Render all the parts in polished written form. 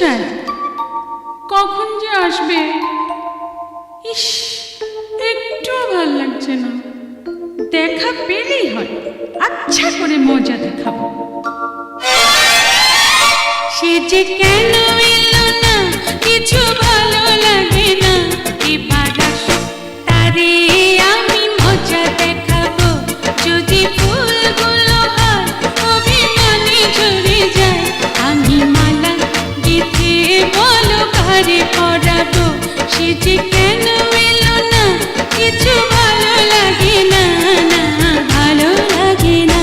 চাই, কখন যে আসবে। ইস, একটু ভাল লাগছে না। দেখা পেলেই হয়, আচ্ছা করে মজা দেখাবো। সে যে কেন এলো না, কিছু ভালো লাগে না। এবার আসো, তারে আমি মজা দেখাবো। যদি ফুলগুলো হয় অভিমানে ঝরে যায়, আমি মালা গেঁথে বলো ঘরে পরাবো। সে যে কেন এলো না, কিছু ভালো লাগে না, না ভালো লাগে না।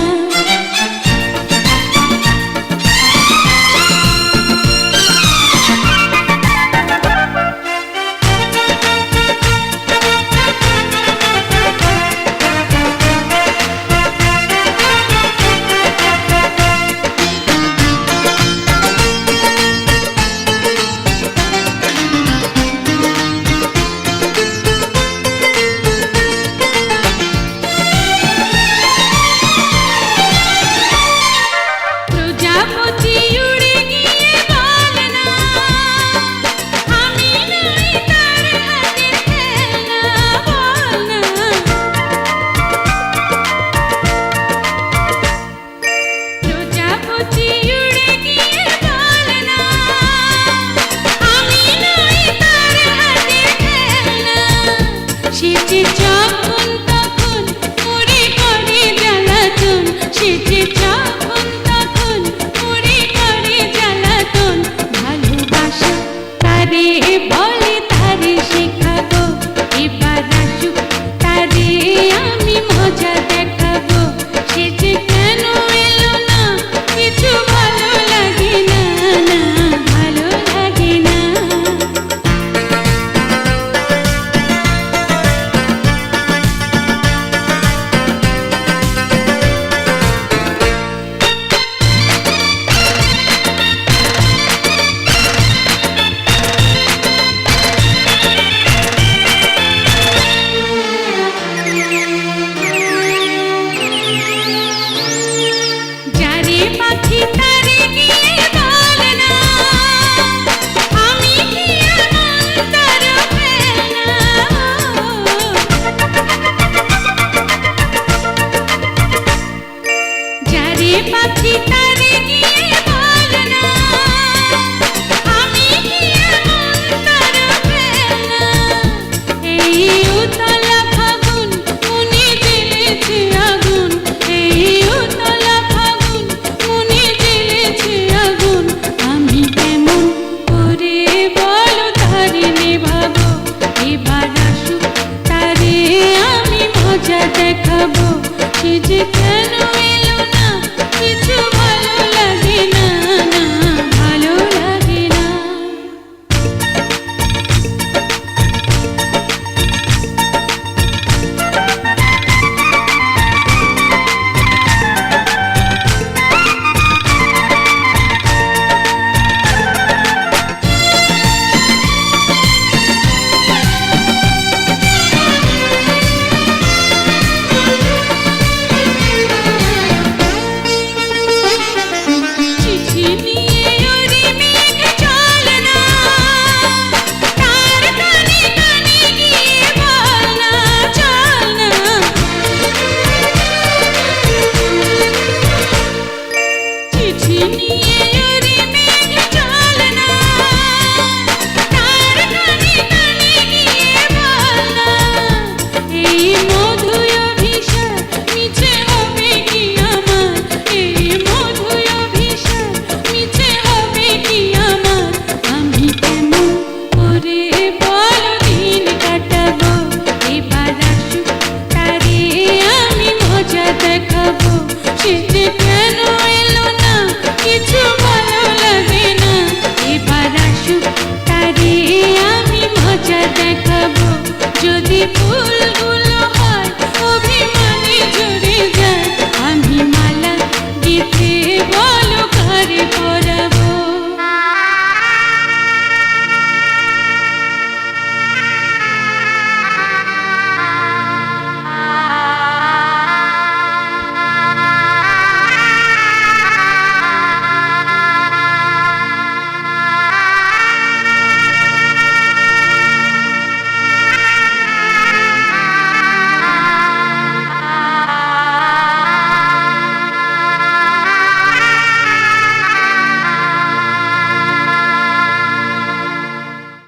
যদি ফুলগুলো হয়